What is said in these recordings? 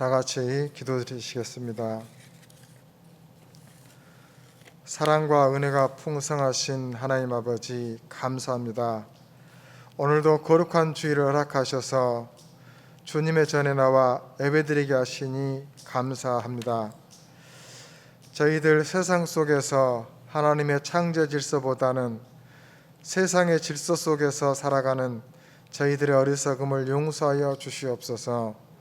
다 같이 기도드리시겠습니다. 사랑과 은혜가 풍성하신 하나님 아버지, 감사합니다. 오늘도 거룩한 주일을 허락하셔서 주님의 전에 나와 예배드리게 하시니 감사합니다. 저희들 세상 속에서 하나님의 창조 질서보다는 세상의 질서 속에서 살아가는 저희들의 어리석음을 용서하여 주시옵소서.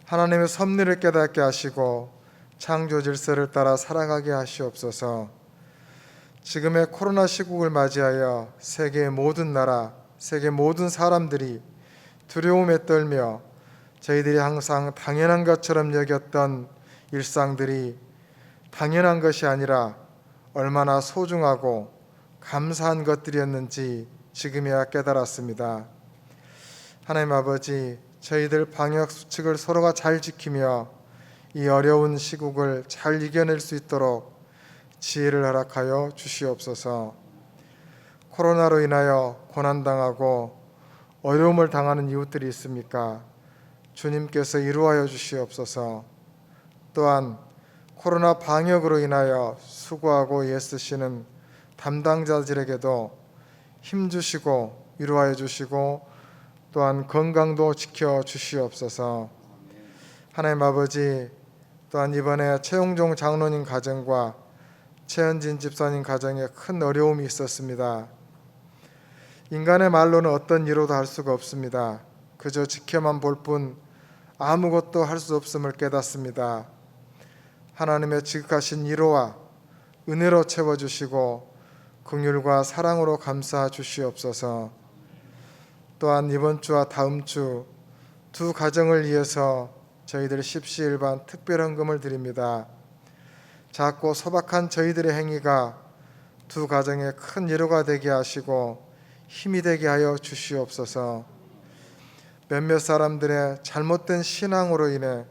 하나님의 섭리를 깨닫게 하시고 창조 질서를 따라 살아가게 하시옵소서. 지금의 코로나 시국을 맞이하여 세계의 모든 나라, 세계 모든 사람들이 두려움에 떨며 저희들이 항상 당연한 것처럼 여겼던 일상들이 당연한 것이 아니라 얼마나 소중하고 감사한 것들이었는지 지금이야 깨달았습니다. 하나님 아버지, 저희들 방역 수칙을 서로가 잘 지키며 이 어려운 시국을 잘 이겨낼 수 있도록 지혜를 허락하여 주시옵소서. 코로나로 인하여 고난당하고 어려움을 당하는 이웃들이 있습니까? 주님께서 이루하여 주시옵소서. 또한 코로나 방역으로 인하여 수고하고 애쓰시는 담당자들에게도 힘주시고 위로하여 주시고 또한 건강도 지켜 주시옵소서. 하나님 아버지, 또한 이번에 최용종 장로님 가정과 최현진 집사님 가정에 큰 어려움이 있었습니다. 인간의 말로는 어떤 위로도 할 수가 없습니다. 그저 지켜만 볼 뿐 아무것도 할 수 없음을 깨닫습니다. 하나님의 지극하신 위로와 은혜로 채워주시고 긍휼과 사랑으로 감싸 주시옵소서. 또한 이번 주와 다음 주 두 가정을 위해서 저희들 십시일반 특별헌금을 드립니다. 작고 소박한 저희들의 행위가 두 가정에 큰 위로가 되게 하시고 힘이 되게 하여 주시옵소서. 몇몇 사람들의 잘못된 신앙으로 인해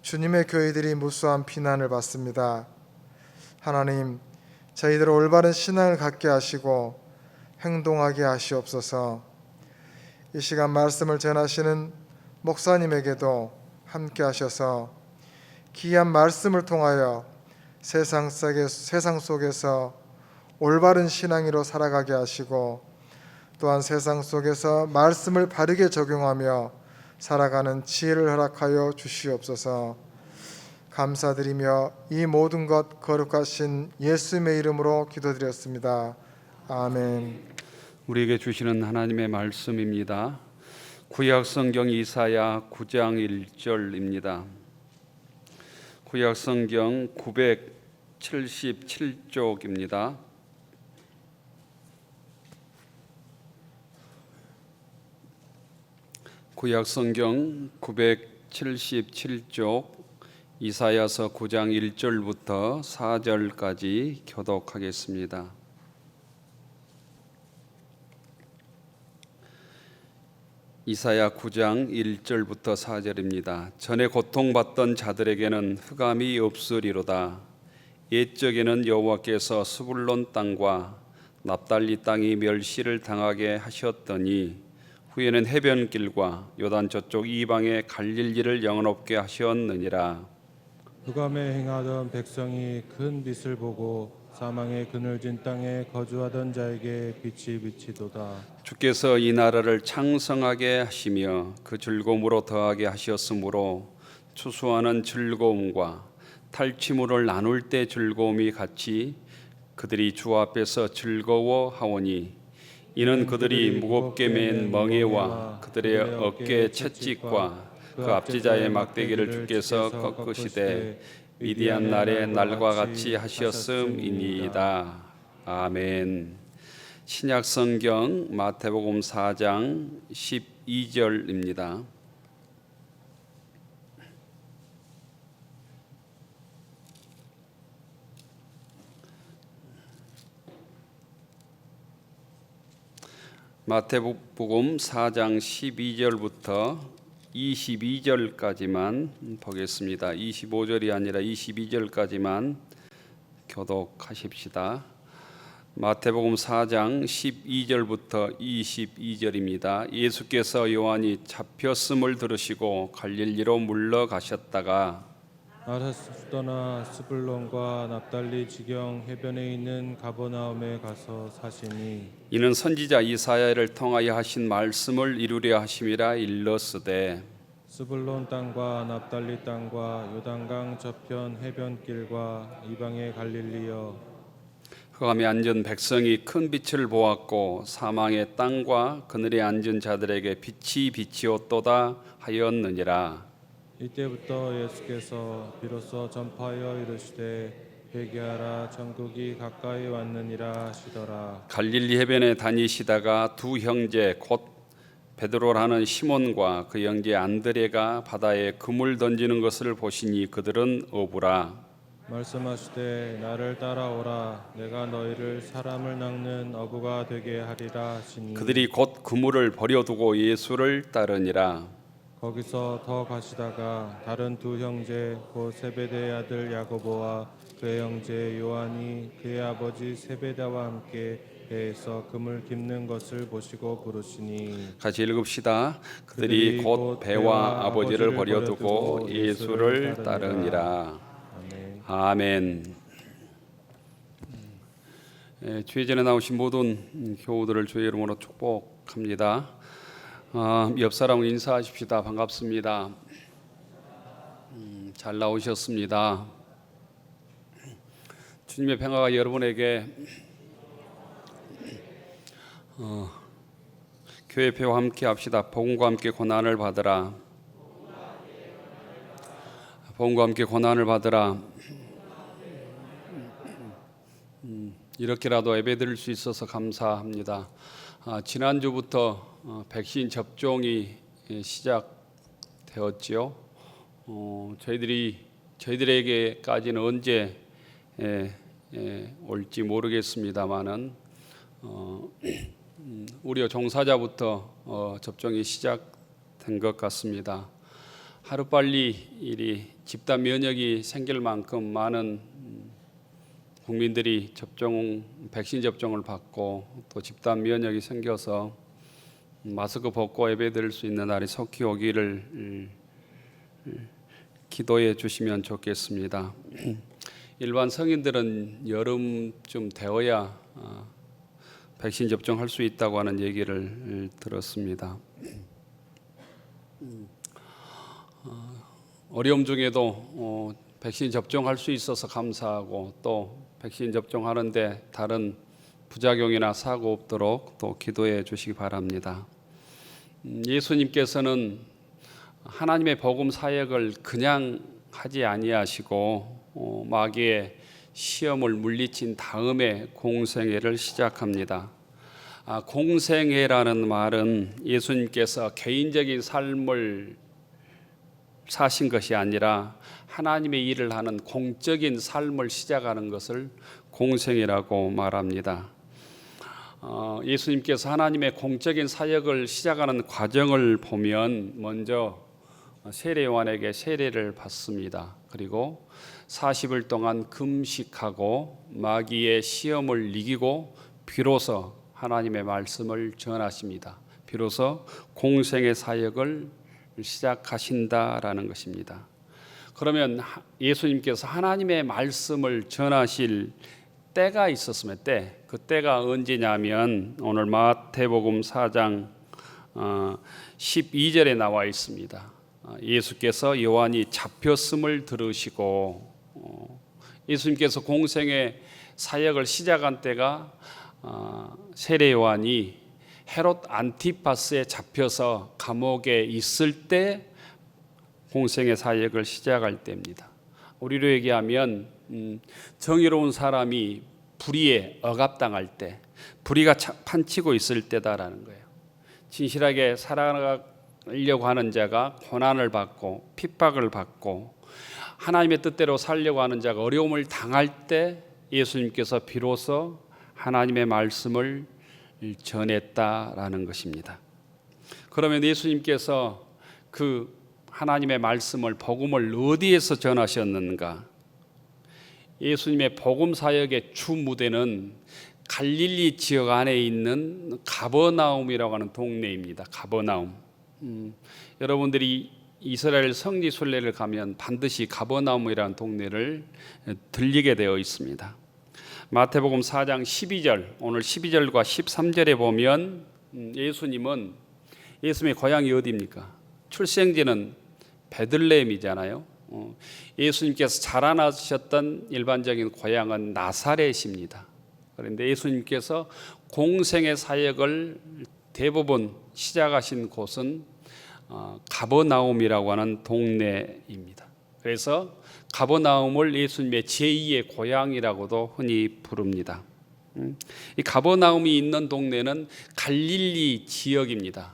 주님의 교회들이 무수한 비난을 받습니다. 하나님, 저희들 올바른 신앙을 갖게 하시고 행동하게 하시옵소서. 이 시간 말씀을 전하시는 목사님에게도 함께 하셔서 귀한 말씀을 통하여 세상 속에서 올바른 신앙으로 살아가게 하시고 또한 세상 속에서 말씀을 바르게 적용하며 살아가는 지혜를 허락하여 주시옵소서. 감사드리며 이 모든 것 거룩하신 예수님의 이름으로 기도드렸습니다. 아멘. 우리에게 주시는 하나님의 말씀입니다. 구약성경 이사야 9장 1절입니다. 구약성경 977쪽입니다. 구약성경 977쪽 이사야서 9장 1절부터 4절까지 교독하겠습니다. 이사야 9장 1절부터 4절입니다. 전에 고통받던 자들에게는 흑암이 없으리로다. 옛적에는 여호와께서 스불론 땅과 납달리 땅이 멸시를 당하게 하셨더니 후에는 해변길과 요단 저쪽 이방에 갈릴 일을 영원없게 하셨느니라. 흑암에 행하던 백성이 큰 빛을 보고 사망의 그늘진 땅에 거주하던 자에게 빛이 비치도다. 주께서 이 나라를 창성하게 하시며 그 즐거움으로 더하게 하셨으므로 추수하는 즐거움과 탈취물을 나눌 때 즐거움이 같이 그들이 주 앞에서 즐거워하오니 이는 그들이 무겁게 맨 멍에와 그들의 어깨 채찍과 그 앞지자의 막대기를 주께서 꺾으시되 위대한 날에 날과 같이 하셨음이니이다. 아멘. 신약성경 마태복음 4장 12절입니다. 마태복음 4장 12절부터 22절까지만 보겠습니다. 25절이 아니라 22절까지만 교독하십시다. 마태복음 4장 12절부터 22절입니다. 예수께서 요한이 잡혔음을 들으시고 갈릴리로 물러가셨다가 나사렛을 떠나 스불론과 납달리 지경 해변에 있는 가버나움에 가서 사시니 이는 선지자 이사야를 통하여 하신 말씀을 이루려 하심이라 일렀으되 스불론 땅과 납달리 땅과 요단강 저편 해변길과 이방의 갈릴리여 흑암에 앉은 백성이 큰 빛을 보았고 사망의 땅과 그늘에 앉은 자들에게 빛이 비치었도다 하였느니라. 이때부터 예수께서 비로소 전파하여 이르시되 회개하라 천국이 가까이 왔느니라 하시더라. 갈릴리 해변에 다니시다가 두 형제 곧 베드로라는 시몬과 그 형제 안드레가 바다에 그물 던지는 것을 보시니 그들은 어부라. 말씀하시되 나를 따라오라 내가 너희를 사람을 낚는 어부가 되게 하리라 하시니 그들이 곧 그물을 버려두고 예수를 따르니라. 거기서 더 가시다가 다른 두 형제 곧 세베대의 아들 야고보와 그의 형제 요한이 그의 아버지 세베다와 함께 배에서 그물 깁는 것을 보시고 부르시니 같이 읽읍시다. 그들이 곧 배와 아버지를 버려두고 예수를 따르니라. 아멘. 주의 전에 나오신 모든 교우들을 주의 이름으로 축복합니다. 옆 사람 인사하십시다. 반갑습니다. 잘 나오셨습니다. 주님의 평화가 여러분에게 교회표와 함께 합시다. 복음과 함께 고난을 받으라. 복음과 함께 고난을 받으라. 이렇게라도 예배드릴 수 있어서 감사합니다. 지난주부터 백신 접종이 시작되었지요. 저희들에게까지는 언제 올지 모르겠습니다만은 우리 종사자부터 접종이 시작된 것 같습니다. 하루빨리 이 집단 면역이 생길 만큼 많은 국민들이 백신 접종을 받고 또 집단 면역이 생겨서 마스크 벗고 예배드릴 수 있는 날이 속히 오기를 기도해 주시면 좋겠습니다. 일반 성인들은 여름쯤 되어야 백신 접종할 수 있다고 하는 얘기를 들었습니다. 어려움 중에도 백신 접종할 수 있어서 감사하고 또 백신 접종하는데 다른 부작용이나 사고 없도록 또 기도해 주시기 바랍니다. 예수님께서는 하나님의 복음 사역을 그냥 하지 아니하시고 마귀의 시험을 물리친 다음에 공생애를 시작합니다. 공생애라는 말은 예수님께서 개인적인 삶을 사신 것이 아니라 하나님의 일을 하는 공적인 삶을 시작하는 것을 공생이라고 말합니다. 예수님께서 하나님의 공적인 사역을 시작하는 과정을 보면 먼저 세례 요한에게 세례를 받습니다. 그리고 40일 동안 금식하고 마귀의 시험을 이기고 비로소 하나님의 말씀을 전하십니다. 비로소 공생의 사역을 시작하신다라는 것입니다. 그러면 예수님께서 하나님의 말씀을 전하실 때가 있었으면 그 때가 언제냐면 오늘 마태복음 4장 12절에 나와 있습니다. 예수께서 요한이 잡혔음을 들으시고 예수님께서 공생의 사역을 시작한 때가 세례 요한이 헤롯 안티파스에 잡혀서 감옥에 있을 때 공생의 사역을 시작할 때입니다. 우리로 얘기하면 정의로운 사람이 불의에 억압당할 때, 불의가 판치고 있을 때다라는 거예요. 진실하게 살아가려고 하는 자가 고난을 받고 핍박을 받고 하나님의 뜻대로 살려고 하는 자가 어려움을 당할 때 예수님께서 비로소 하나님의 말씀을 전했다라는 것입니다. 그러면 예수님께서 그 하나님의 말씀을 복음을 어디에서 전하셨는가? 예수님의 복음 사역의 주 무대는 갈릴리 지역 안에 있는 가버나움이라고 하는 동네입니다. 가버나움. 여러분들이 이스라엘 성지 순례를 가면 반드시 가버나움이라는 동네를 들리게 되어 있습니다. 마태복음 4장 12절, 오늘 12절과 13절에 보면 예수님의 고향이 어디입니까? 출생지는 베들레헴이잖아요. 예수님께서 자라나셨던 일반적인 고향은 나사렛입니다. 그런데 예수님께서 공생의 사역을 대부분 시작하신 곳은 가버나움이라고 하는 동네입니다. 그래서 가버나움을 예수님의 제2의 고향이라고도 흔히 부릅니다. 이 가버나움이 있는 동네는 갈릴리 지역입니다.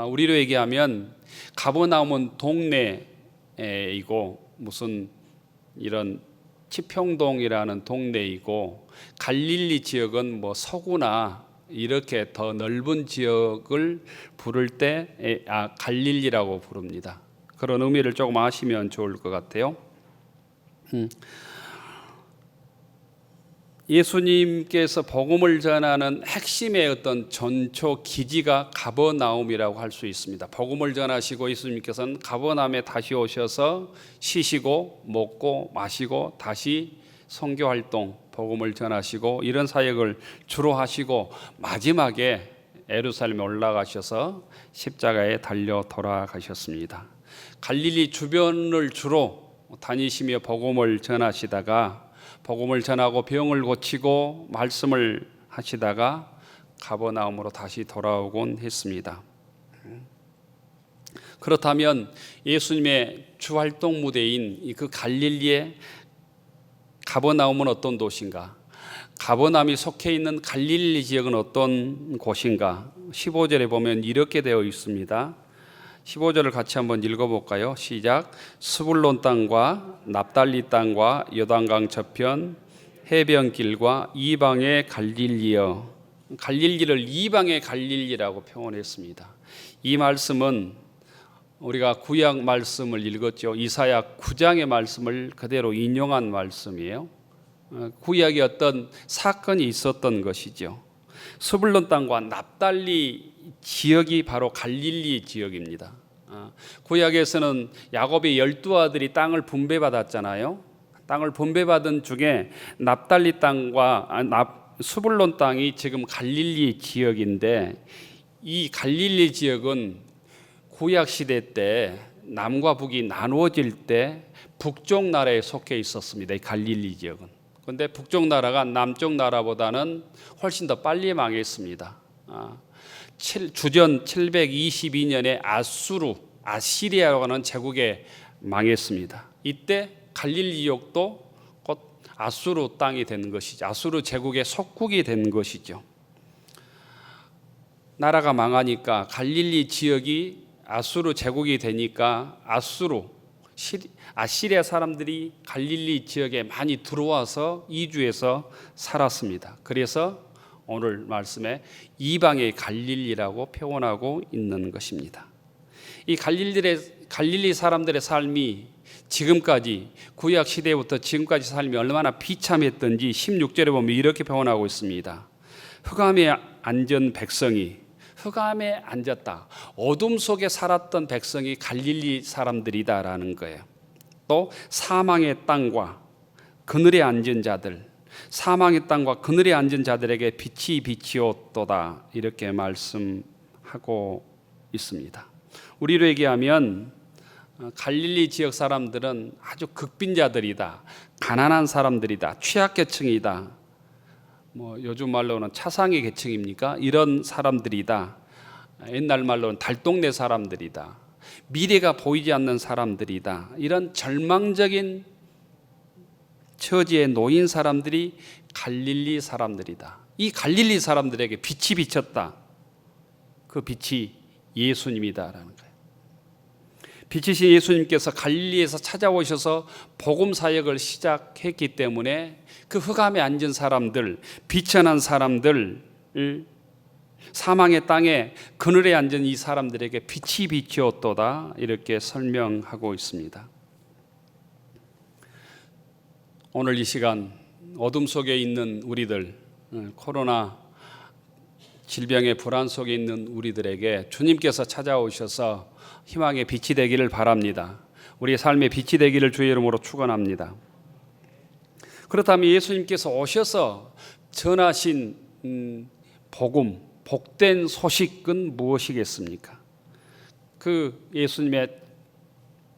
우리로 얘기하면 가버나움은 동네이고 무슨 이런 치평동이라는 동네이고, 갈릴리 지역은 뭐 서구나 이렇게 더 넓은 지역을 부를 때 갈릴리라고 부릅니다. 그런 의미를 조금 아시면 좋을 것 같아요. 예수님께서 복음을 전하는 핵심의 어떤 전초 기지가 가버나움이라고 할 수 있습니다. 복음을 전하시고 예수님께서는 가버나움에 다시 오셔서 쉬시고 먹고 마시고 다시 선교 활동, 복음을 전하시고 이런 사역을 주로 하시고 마지막에 예루살렘에 올라가셔서 십자가에 달려 돌아가셨습니다. 갈릴리 주변을 주로 다니시며 복음을 전하시다가 복음을 전하고 병을 고치고 말씀을 하시다가 가버나움으로 다시 돌아오곤 했습니다. 그렇다면 예수님의 주활동 무대인 그 갈릴리의 가버나움은 어떤 도시인가? 가버나움이 속해 있는 갈릴리 지역은 어떤 곳인가? 15절에 보면 이렇게 되어 있습니다. 15절을 같이 한번 읽어볼까요? 시작. 스불론 땅과 납달리 땅과 요단강 저편 해변길과 이방의 갈릴리여. 갈릴리를 이방의 갈릴리라고 표현했습니다. 이 말씀은 우리가 구약 말씀을 읽었죠. 이사야 9장의 말씀을 그대로 인용한 말씀이에요. 구약에 어떤 사건이 있었던 것이죠. 스불론 땅과 납달리 지역이 바로 갈릴리 지역입니다. 구약에서는 야곱의 12아들이 땅을 분배받았잖아요. 땅을 분배받은 중에 납달리 땅과 스불론 땅이 지금 갈릴리 지역인데, 이 갈릴리 지역은 구약 시대 때 남과 북이 나누어질 때 북쪽 나라에 속해 있었습니다. 이 갈릴리 지역은. 그런데 북쪽 나라가 남쪽 나라보다는 훨씬 더 빨리 망했습니다. 주전 722년에 아시리아라고 하는 제국에 망했습니다. 이때 갈릴리 지역도 곧 아수르 땅이 된 것이죠. 아수르 제국의 속국이 된 것이죠. 나라가 망하니까 갈릴리 지역이 아수르 제국이 되니까 아시리아 사람들이 갈릴리 지역에 많이 들어와서 이주해서 살았습니다. 그래서 오늘 말씀에 이방의 갈릴리라고 표현하고 있는 것입니다. 이 갈릴리 사람들의 삶이 지금까지, 구약 시대부터 지금까지 삶이 얼마나 비참했던지 16절에 보면 이렇게 표현하고 있습니다. 흑암에 앉은 백성이, 흑암에 앉았다. 어둠 속에 살았던 백성이 갈릴리 사람들이다라는 거예요. 또 사망의 땅과 그늘에 앉은 자들, 사망의 땅과 그늘에 앉은 자들에게 빛이 비치었도다, 이렇게 말씀하고 있습니다. 우리로 얘기하면 갈릴리 지역 사람들은 아주 극빈자들이다, 가난한 사람들이다, 취약계층이다, 뭐 요즘 말로는 차상위 계층입니까? 이런 사람들이다. 옛날 말로는 달동네 사람들이다. 미래가 보이지 않는 사람들이다. 이런 절망적인 처지에 놓인 사람들이 갈릴리 사람들이다. 이 갈릴리 사람들에게 빛이 비쳤다. 그 빛이 예수님이다라는 거예요. 빛이신 예수님께서 갈릴리에서 찾아오셔서 복음 사역을 시작했기 때문에 그 흑암에 앉은 사람들, 비천한 사람들, 사망의 땅에 그늘에 앉은 이 사람들에게 빛이 비치었도다, 이렇게 설명하고 있습니다. 오늘 이 시간 어둠 속에 있는 우리들, 코로나 질병의 불안 속에 있는 우리들에게 주님께서 찾아오셔서 희망의 빛이 되기를 바랍니다. 우리의 삶의 빛이 되기를 주의 이름으로 축원합니다. 그렇다면 예수님께서 오셔서 전하신 복음, 복된 소식은 무엇이겠습니까? 그 예수님의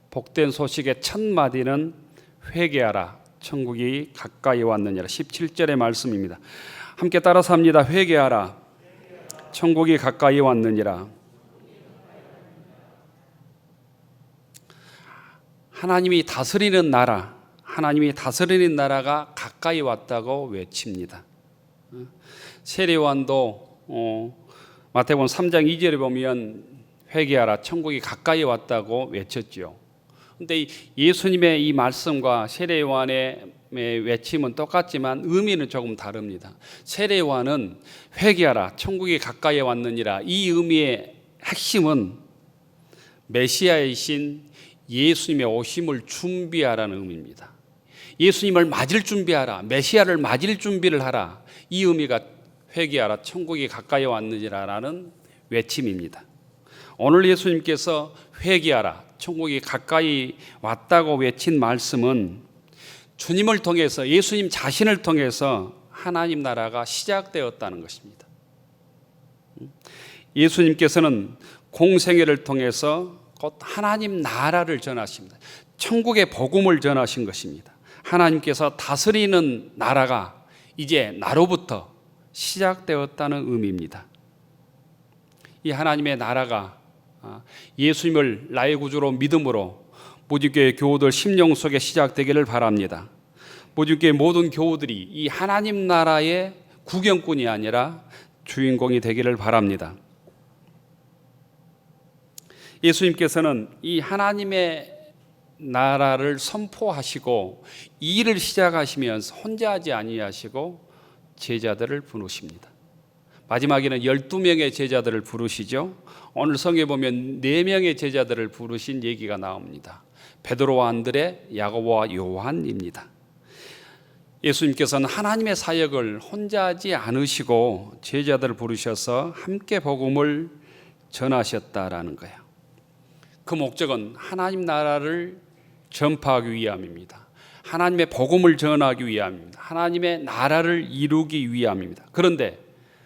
복된 소식의 첫 마디는 회개하라, 천국이 가까이 왔느니라. 17절의 말씀입니다. 함께 따라서 합니다. 회개하라, 천국이 가까이 왔느니라. 하나님이 다스리는 나라, 하나님이 다스리는 나라가 가까이 왔다고 외칩니다. 세례요한도 마태복음 3장 2절에 보면 회개하라, 천국이 가까이 왔다고 외쳤지요. 그런데 예수님의 이 말씀과 세례요한의 외침은 똑같지만 의미는 조금 다릅니다. 세례요한은 회개하라, 천국이 가까이 왔느니라. 이 의미의 핵심은 메시아이신 예수님의 오심을 준비하라는 의미입니다. 예수님을 맞을 준비하라, 메시아를 맞을 준비를 하라. 이 의미가 회개하라, 천국이 가까이 왔느니라라는 외침입니다. 오늘 예수님께서 회개하라, 천국이 가까이 왔다고 외친 말씀은 주님을 통해서, 예수님 자신을 통해서 하나님 나라가 시작되었다는 것입니다. 예수님께서는 공생애를 통해서 곧 하나님 나라를 전하십니다. 천국의 복음을 전하신 것입니다. 하나님께서 다스리는 나라가 이제 나로부터 시작되었다는 의미입니다. 이 하나님의 나라가 예수님을 나의 구주로 믿음으로 모집교회 교우들 심령 속에 시작되기를 바랍니다. 모집교회 모든 교우들이 이 하나님 나라의 구경꾼이 아니라 주인공이 되기를 바랍니다. 예수님께서는 이 하나님의 나라를 선포하시고 이 일을 시작하시면서 혼자 하지 아니하시고 제자들을 부르십니다. 마지막에는 12명의 제자들을 부르시죠. 오늘 성경에 보면 4명의 제자들을 부르신 얘기가 나옵니다. 베드로와 안드레, 야고보와 요한입니다. 예수님께서는 하나님의 사역을 혼자 하지 않으시고 제자들을 부르셔서 함께 복음을 전하셨다라는 거예요. 그 목적은 하나님 나라를 전파하기 위함입니다. 하나님의 복음을 전하기 위함입니다. 하나님의 나라를 이루기 위함입니다. 그런데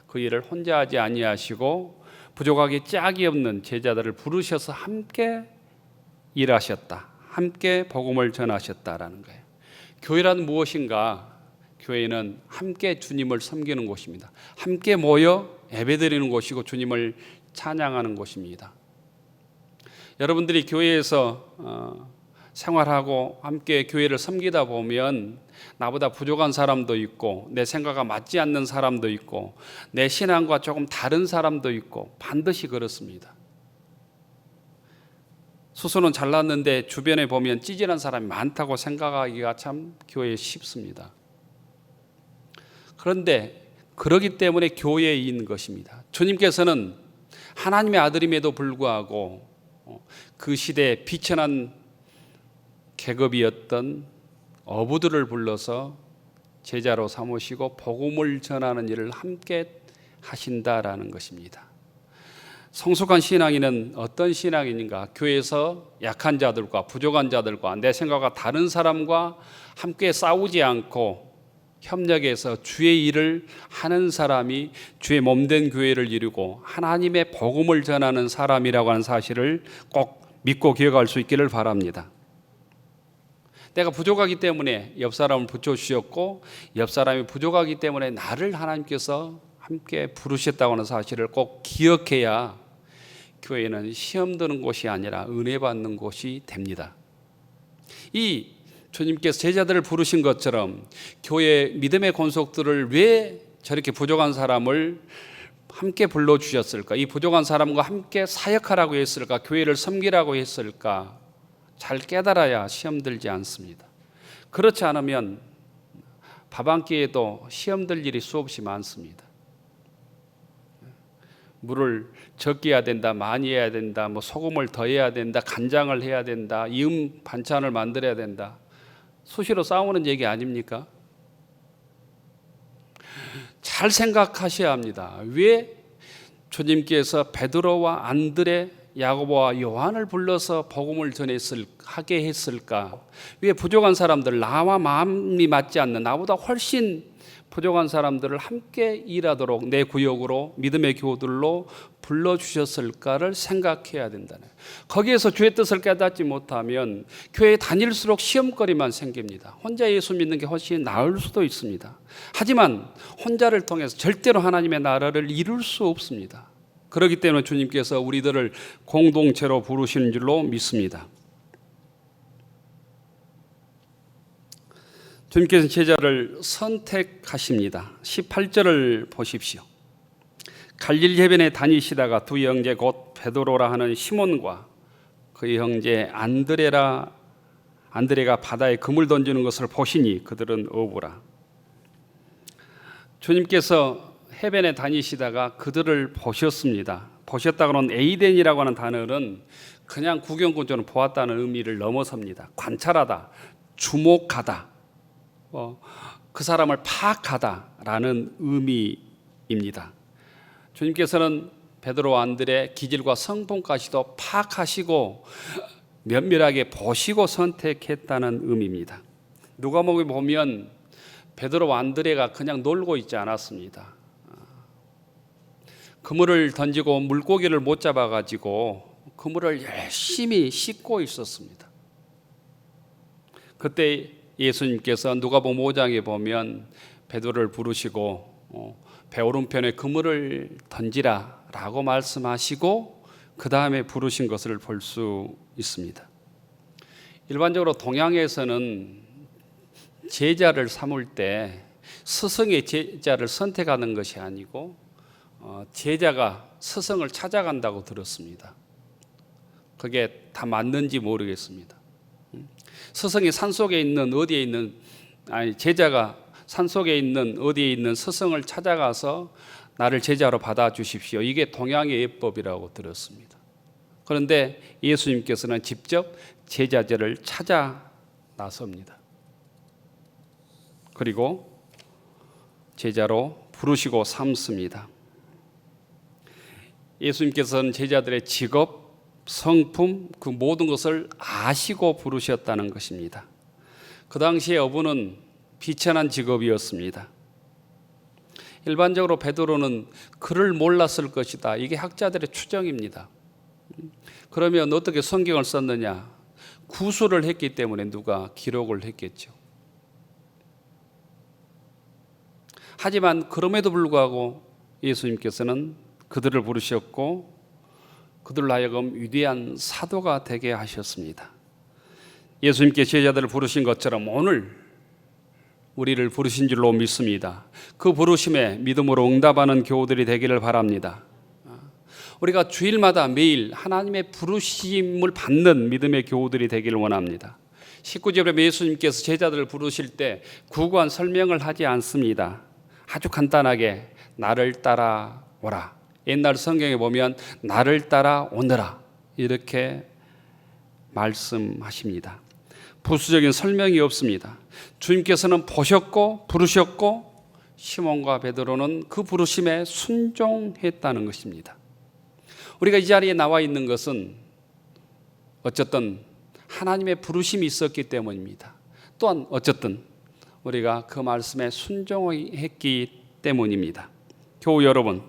그 일을 혼자 하지 아니하시고 부족하기 짝이 없는 제자들을 부르셔서 함께 일하셨다. 함께 복음을 전하셨다라는 거예요. 교회란 무엇인가? 교회는 함께 주님을 섬기는 곳입니다. 함께 모여 예배드리는 곳이고 주님을 찬양하는 곳입니다. 여러분들이 교회에서 생활하고 함께 교회를 섬기다 보면 나보다 부족한 사람도 있고 내 생각과 맞지 않는 사람도 있고 내 신앙과 조금 다른 사람도 있고 반드시 그렇습니다. 수수는 잘났는데 주변에 보면 찌질한 사람이 많다고 생각하기가 참 교회에 쉽습니다. 그런데 그러기 때문에 교회인 것입니다. 주님께서는 하나님의 아들임에도 불구하고 그 시대에 비천한 계급이었던 어부들을 불러서 제자로 삼으시고 복음을 전하는 일을 함께 하신다라는 것입니다. 성숙한 신앙인은 어떤 신앙인인가? 교회에서 약한 자들과 부족한 자들과 내 생각과 다른 사람과 함께 싸우지 않고 협력해서 주의 일을 하는 사람이 주의 몸된 교회를 이루고 하나님의 복음을 전하는 사람이라고 하는 사실을 꼭 믿고 기억할 수 있기를 바랍니다. 내가 부족하기 때문에 옆 사람을 붙여주셨고 옆 사람이 부족하기 때문에 나를 하나님께서 함께 부르셨다고 하는 사실을 꼭 기억해야 교회는 시험 드는 곳이 아니라 은혜 받는 곳이 됩니다. 이 주님께서 제자들을 부르신 것처럼 교회 믿음의 권속들을 왜 저렇게 부족한 사람을 함께 불러주셨을까? 이 부족한 사람과 함께 사역하라고 했을까? 교회를 섬기라고 했을까? 잘 깨달아야 시험 들지 않습니다. 그렇지 않으면 밥 한 끼에도 시험 들 일이 수없이 많습니다. 물을 적게 해야 된다, 많이 해야 된다, 뭐 소금을 더 해야 된다, 간장을 해야 된다, 이음 반찬을 만들어야 된다. 수시로 싸우는 얘기 아닙니까? 잘 생각하셔야 합니다. 왜 주님께서 베드로와 안드레, 야고보와 요한을 불러서 복음을 하게 했을까? 왜 부족한 사람들, 나와 마음이 맞지 않는 나보다 훨씬 부족한 사람들을 함께 일하도록 내 구역으로 믿음의 교우들로 불러주셨을까를 생각해야 된다네. 거기에서 주의 뜻을 깨닫지 못하면 교회에 다닐수록 시험거리만 생깁니다. 혼자 예수 믿는 게 훨씬 나을 수도 있습니다. 하지만 혼자를 통해서 절대로 하나님의 나라를 이룰 수 없습니다. 그렇기 때문에 주님께서 우리들을 공동체로 부르시는 줄로 믿습니다. 주님께서 제자를 선택하십니다. 18절을 보십시오. 갈릴리 해변에 다니시다가 두 형제 곧 베드로라 하는 시몬과 그의 형제 안드레가 바다에 그물 던지는 것을 보시니 그들은 어부라. 주님께서 해변에 다니시다가 그들을 보셨습니다. 보셨다고는 에이덴이라고 하는 단어는 그냥 구경꾼처럼 보았다는 의미를 넘어섭니다. 관찰하다, 주목하다, 그 사람을 파악하다라는 의미입니다. 주님께서는 베드로 안드레 기질과 성품까지도 파악하시고 면밀하게 보시고 선택했다는 의미입니다. 누가복음에 보면 베드로 안드레가 그냥 놀고 있지 않았습니다. 그물을 던지고 물고기를 못 잡아가지고 그물을 열심히 씻고 있었습니다. 그때 예수님께서 누가복음 5장에 보면 베드로를 부르시고 배 오른편에 그물을 던지라 라고 말씀하시고 그 다음에 부르신 것을 볼 수 있습니다. 일반적으로 동양에서는 제자를 삼을 때 스승의 제자를 선택하는 것이 아니고 제자가 스승을 찾아간다고 들었습니다. 그게 다 맞는지 모르겠습니다. 스승이 산속에 있는 제자가 산속에 있는 어디에 있는 스승을 찾아가서 나를 제자로 받아주십시오. 이게 동양의 예법이라고 들었습니다. 그런데 예수님께서는 직접 제자들을 찾아 나섭니다. 그리고 제자로 부르시고 삼습니다. 예수님께서는 제자들의 직업, 성품, 그 모든 것을 아시고 부르셨다는 것입니다. 그 당시에 어부는 비천한 직업이었습니다. 일반적으로 베드로는 그를 몰랐을 것이다. 이게 학자들의 추정입니다. 그러면 어떻게 성경을 썼느냐? 구술을 했기 때문에 누가 기록을 했겠죠. 하지만 그럼에도 불구하고 예수님께서는 그들을 부르셨고 그들로 하여금 위대한 사도가 되게 하셨습니다. 예수님께 제자들을 부르신 것처럼 오늘 우리를 부르신 줄로 믿습니다. 그 부르심에 믿음으로 응답하는 교우들이 되기를 바랍니다. 우리가 주일마다 매일 하나님의 부르심을 받는 믿음의 교우들이 되기를 원합니다. 19절에 예수님께서 제자들을 부르실 때 구구한 설명을 하지 않습니다. 아주 간단하게 나를 따라오라. 옛날 성경에 보면 나를 따라오너라 이렇게 말씀하십니다. 부수적인 설명이 없습니다. 주님께서는 보셨고 부르셨고 시몬과 베드로는 그 부르심에 순종했다는 것입니다. 우리가 이 자리에 나와 있는 것은 어쨌든 하나님의 부르심이 있었기 때문입니다. 또한 어쨌든 우리가 그 말씀에 순종했기 때문입니다. 교우 여러분,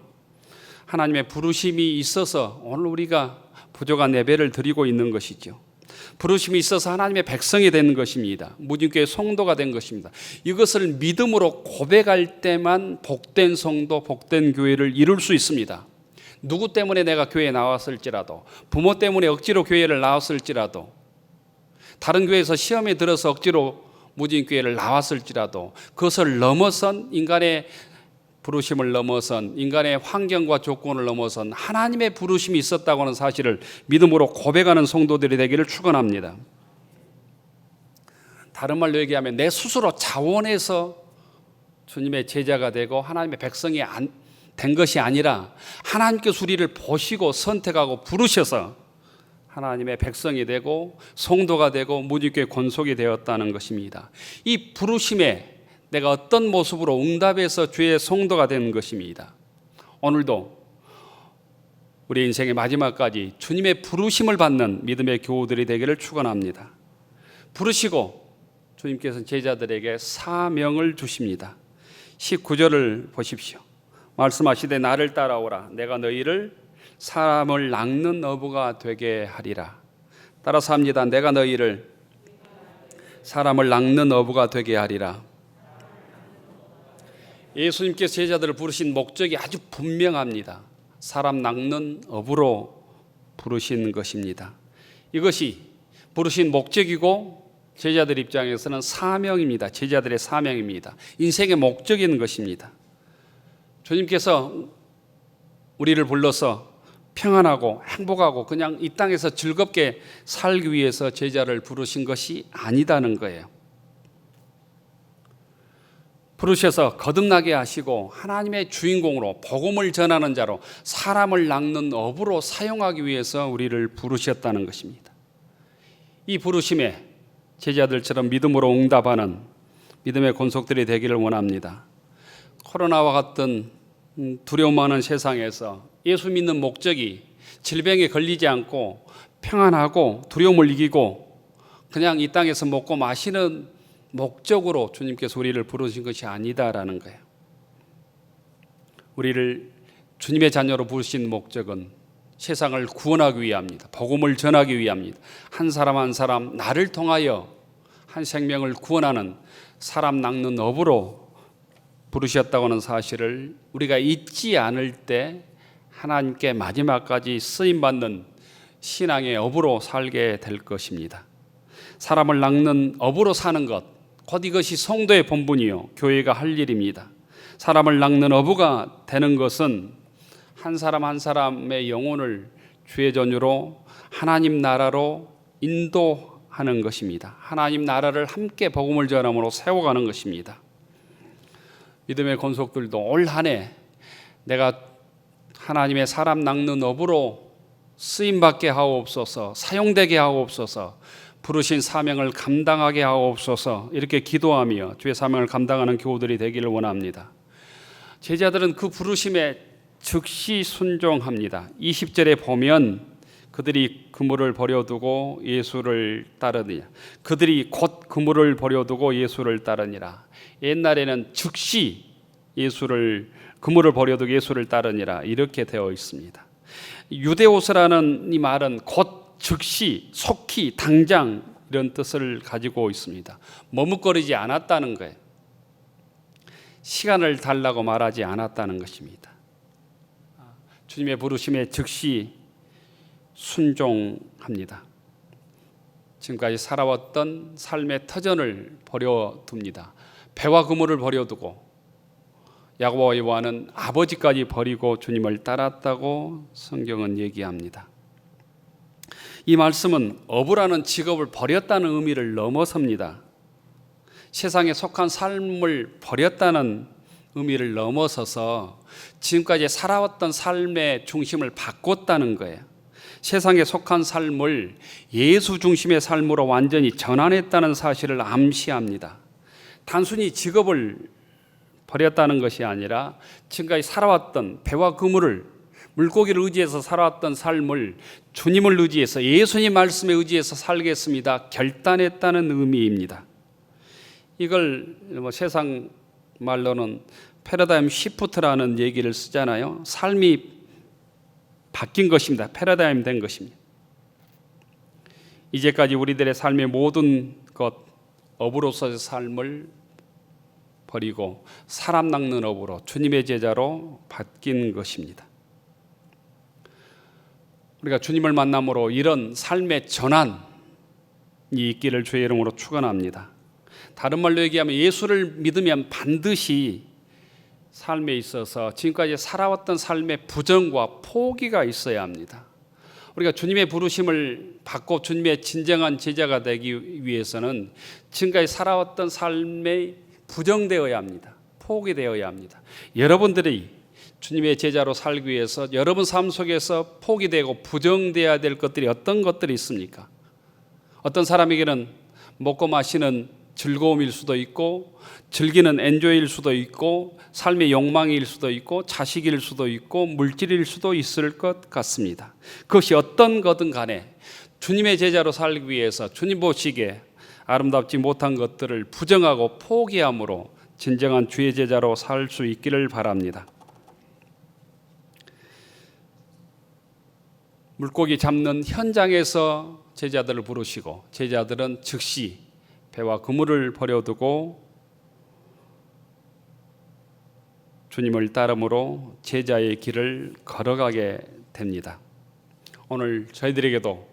하나님의 부르심이 있어서 오늘 우리가 부족한 예배를 드리고 있는 것이죠. 부르심이 있어서 하나님의 백성이 되는 것입니다. 무진교회 성도가 된 것입니다. 이것을 믿음으로 고백할 때만 복된 성도, 복된 교회를 이룰 수 있습니다. 누구 때문에 내가 교회에 나왔을지라도, 부모 때문에 억지로 교회를 나왔을지라도, 다른 교회에서 시험에 들어서 억지로 무진교회를 나왔을지라도 그것을 넘어선 인간의 부르심을 넘어선 인간의 환경과 조건을 넘어선 하나님의 부르심이 있었다고 하는 사실을 믿음으로 고백하는 성도들이 되기를 축원합니다. 다른 말로 얘기하면 내 스스로 자원해서 주님의 제자가 되고 하나님의 백성이 된 것이 아니라 하나님께서 우리를 보시고 선택하고 부르셔서 하나님의 백성이 되고 성도가 되고 무지교회 권속이 되었다는 것입니다. 이 부르심에 내가 어떤 모습으로 응답해서 주의 성도가 되는 것입니다. 오늘도 우리 인생의 마지막까지 주님의 부르심을 받는 믿음의 교우들이 되기를 축원합니다. 부르시고 주님께서는 제자들에게 사명을 주십니다. 19절을 보십시오. 말씀하시되 나를 따라오라. 내가 너희를 사람을 낚는 어부가 되게 하리라. 따라서 합니다. 내가 너희를 사람을 낚는 어부가 되게 하리라. 예수님께서 제자들을 부르신 목적이 아주 분명합니다. 사람 낚는 어부로 부르신 것입니다. 이것이 부르신 목적이고 제자들 입장에서는 사명입니다. 제자들의 사명입니다. 인생의 목적인 것입니다. 주님께서 우리를 불러서 평안하고 행복하고 그냥 이 땅에서 즐겁게 살기 위해서 제자를 부르신 것이 아니다는 거예요. 부르셔서 거듭나게 하시고 하나님의 주인공으로 복음을 전하는 자로 사람을 낚는 어부로 사용하기 위해서 우리를 부르셨다는 것입니다. 이 부르심에 제자들처럼 믿음으로 응답하는 믿음의 권속들이 되기를 원합니다. 코로나와 같은 두려움 많은 세상에서 예수 믿는 목적이 질병에 걸리지 않고 평안하고 두려움을 이기고 그냥 이 땅에서 먹고 마시는 목적으로 주님께서 우리를 부르신 것이 아니다라는 거예요. 우리를 주님의 자녀로 부르신 목적은 세상을 구원하기 위함입니다. 복음을 전하기 위함입니다. 한 사람 한 사람 나를 통하여 한 생명을 구원하는 사람 낚는 업으로 부르셨다고 하는 사실을 우리가 잊지 않을 때 하나님께 마지막까지 쓰임받는 신앙의 업으로 살게 될 것입니다. 사람을 낚는 업으로 사는 것, 곧 이것이 성도의 본분이요 교회가 할 일입니다. 사람을 낚는 어부가 되는 것은 한 사람 한 사람의 영혼을 주의 전유로 하나님 나라로 인도하는 것입니다. 하나님 나라를 함께 복음을 전함으로 세워가는 것입니다. 믿음의 권속들도 올 한 해 내가 하나님의 사람 낚는 업으로 쓰임받게 하옵소서, 사용되게 하옵소서, 부르신 사명을 감당하게 하옵소서 이렇게 기도하며 주의 사명을 감당하는 교우들이 되기를 원합니다. 제자들은 그 부르심에 즉시 순종합니다. 20절에 보면 그들이 그물을 버려두고 예수를 따르니라. 그들이 곧 그물을 버려두고 예수를 따르니라. 옛날에는 즉시 그물을 버려두고 예수를 따르니라 이렇게 되어 있습니다. 유대오스라는 이 말은 곧 즉시, 속히, 당장 이런 뜻을 가지고 있습니다. 머뭇거리지 않았다는 거예요. 시간을 달라고 말하지 않았다는 것입니다. 주님의 부르심에 즉시 순종합니다. 지금까지 살아왔던 삶의 터전을 버려둡니다. 배와 그물을 버려두고 야고보와 요한은 아버지까지 버리고 주님을 따랐다고 성경은 얘기합니다. 이 말씀은 어부라는 직업을 버렸다는 의미를 넘어섭니다. 세상에 속한 삶을 버렸다는 의미를 넘어서서 지금까지 살아왔던 삶의 중심을 바꿨다는 거예요. 세상에 속한 삶을 예수 중심의 삶으로 완전히 전환했다는 사실을 암시합니다. 단순히 직업을 버렸다는 것이 아니라 지금까지 살아왔던 배와 그물을 물고기를 의지해서 살아왔던 삶을 주님을 의지해서 예수님 말씀에 의지해서 살겠습니다 결단했다는 의미입니다. 이걸 세상 말로는 패러다임 시프트라는 얘기를 쓰잖아요. 삶이 바뀐 것입니다. 패러다임 된 것입니다. 이제까지 우리들의 삶의 모든 것, 업으로서의 삶을 버리고 사람 낚는 업으로 주님의 제자로 바뀐 것입니다. 우리가 주님을 만남으로 이런 삶의 전환이 있기를 주의 이름으로 축원합니다. 다른 말로 얘기하면 예수를 믿으면 반드시 삶에 있어서 지금까지 살아왔던 삶의 부정과 포기가 있어야 합니다. 우리가 주님의 부르심을 받고 주님의 진정한 제자가 되기 위해서는 지금까지 살아왔던 삶이 부정되어야 합니다. 포기되어야 합니다. 여러분들이 주님의 제자로 살기 위해서 여러분 삶 속에서 포기되고 부정되어야 될 것들이 어떤 것들이 있습니까? 어떤 사람에게는 먹고 마시는 즐거움일 수도 있고 즐기는 엔조이일 수도 있고 삶의 욕망일 수도 있고 자식일 수도 있고 물질일 수도 있을 것 같습니다. 그것이 어떤 거든 간에 주님의 제자로 살기 위해서 주님 보시기에 아름답지 못한 것들을 부정하고 포기함으로 진정한 주의 제자로 살 수 있기를 바랍니다. 물고기 잡는 현장에서 제자들을 부르시고 제자들은 즉시 배와 그물을 버려두고 주님을 따름으로 제자의 길을 걸어가게 됩니다. 오늘 저희들에게도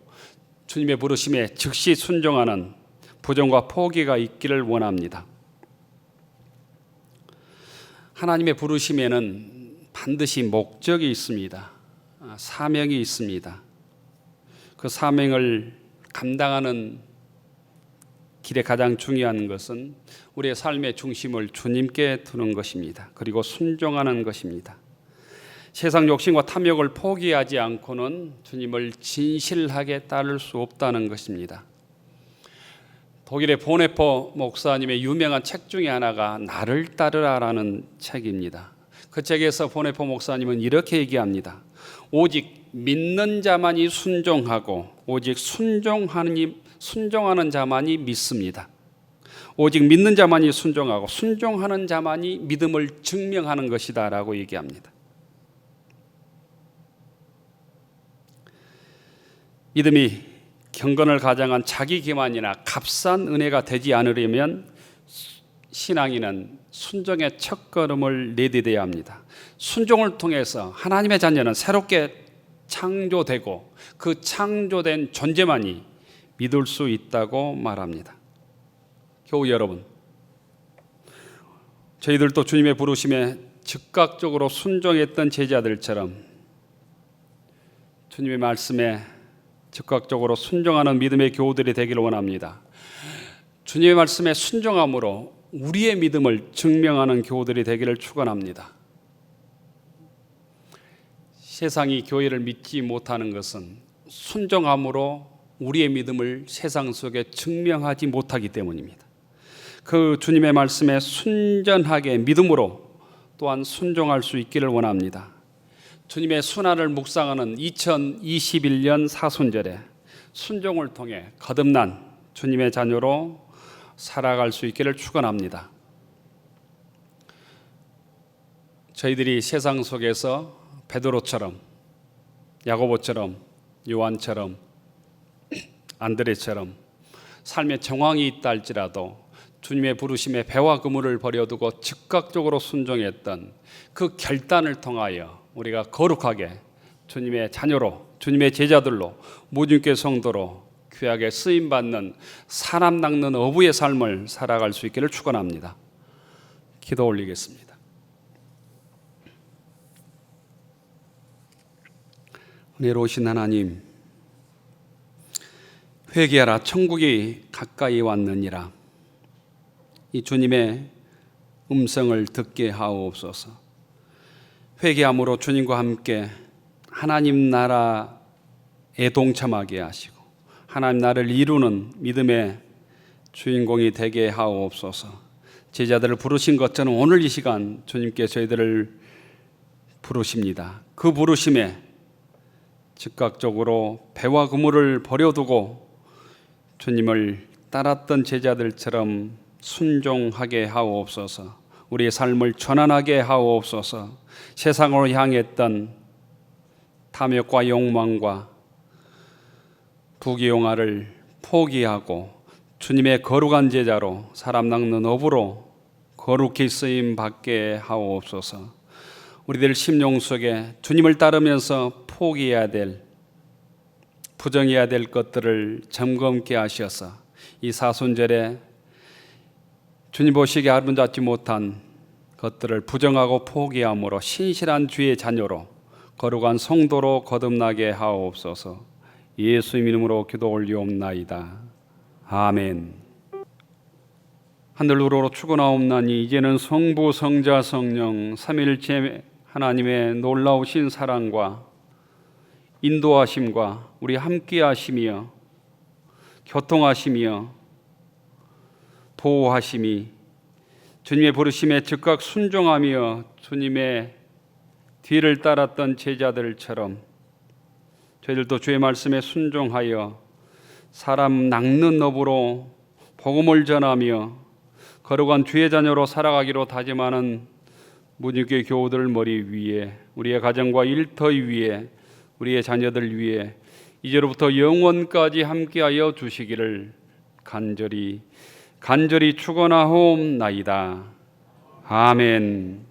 주님의 부르심에 즉시 순종하는 부정과 포기가 있기를 원합니다. 하나님의 부르심에는 반드시 목적이 있습니다. 사명이 있습니다. 그 사명을 감당하는 길에 가장 중요한 것은 우리의 삶의 중심을 주님께 두는 것입니다. 그리고 순종하는 것입니다. 세상 욕심과 탐욕을 포기하지 않고는 주님을 진실하게 따를 수 없다는 것입니다. 독일의 보네포 목사님의 유명한 책 중에 하나가 나를 따르라라는 책입니다. 그 책에서 보네포 목사님은 이렇게 얘기합니다. 오직 믿는 자만이 순종하고 오직 순종하는 자만이 믿습니다. 오직 믿는 자만이 순종하고 순종하는 자만이 믿음을 증명하는 것이다 라고 얘기합니다. 믿음이 경건을 가장한 자기 기만이나 값싼 은혜가 되지 않으려면 신앙인은 순종의 첫걸음을 내디뎌야 합니다. 순종을 통해서 하나님의 자녀는 새롭게 창조되고 그 창조된 존재만이 믿을 수 있다고 말합니다. 교우 여러분, 저희들도 주님의 부르심에 즉각적으로 순종했던 제자들처럼 주님의 말씀에 즉각적으로 순종하는 믿음의 교우들이 되기를 원합니다. 주님의 말씀에 순종함으로 우리의 믿음을 증명하는 교우들이 되기를 축원합니다. 세상이 교회를 믿지 못하는 것은 순종함으로 우리의 믿음을 세상 속에 증명하지 못하기 때문입니다. 그 주님의 말씀에 순전하게 믿음으로 또한 순종할 수 있기를 원합니다. 주님의 순환을 묵상하는 2021년 사순절에 순종을 통해 거듭난 주님의 자녀로 살아갈 수 있기를 축원합니다. 저희들이 세상 속에서 베드로처럼 야고보처럼 요한처럼 안드레처럼 삶의 정황이 있다 할지라도 주님의 부르심에 배와 그물을 버려두고 즉각적으로 순종했던 그 결단을 통하여 우리가 거룩하게 주님의 자녀로 주님의 제자들로 무분별 성도로 귀하게 쓰임받는 사람 낚는 어부의 삶을 살아갈 수 있기를 축원합니다. 기도 올리겠습니다. 은혜로우신 하나님, 회개하라 천국이 가까이 왔느니라. 이 주님의 음성을 듣게 하옵소서. 회개함으로 주님과 함께 하나님 나라에 동참하게 하시고 하나님 나라를 이루는 믿음의 주인공이 되게 하옵소서. 제자들을 부르신 것처럼 오늘 이 시간 주님께 저희들을 부르십니다. 그 부르심에 즉각적으로 배와 그물을 버려두고 주님을 따랐던 제자들처럼 순종하게 하옵소서. 우리의 삶을 전환하게 하옵소서. 세상으로 향했던 탐욕과 욕망과 부귀영화를 포기하고 주님의 거룩한 제자로 사람 낚는 어부로 거룩히 쓰임 받게 하옵소서. 우리들 심령 속에 주님을 따르면서 포기해야 될, 부정해야 될 것들을 점검케 하셔서 이 사순절에 주님 보시기에 아름답지 못한 것들을 부정하고 포기함으로 신실한 주의 자녀로 거룩한 성도로 거듭나게 하옵소서. 예수님 이름으로 기도 올리옵나이다. 아멘. 하늘으로 축원하옵나니 이제는 성부 성자 성령 삼위일체 하나님의 놀라우신 사랑과 인도하심과 우리 함께 하시며 교통하시며 보호하심이 주님의 부르심에 즉각 순종하며 주님의 뒤를 따랐던 제자들처럼 저희들도 주의 말씀에 순종하여 사람 낚는 업으로 복음을 전하며 거룩한 주의 자녀로 살아가기로 다짐하는 문유교 교우들 머리 위에, 우리의 가정과 일터 위에, 우리의 자녀들 위에 이제로부터 영원까지 함께하여 주시기를 간절히 축원하옵나이다. 아멘.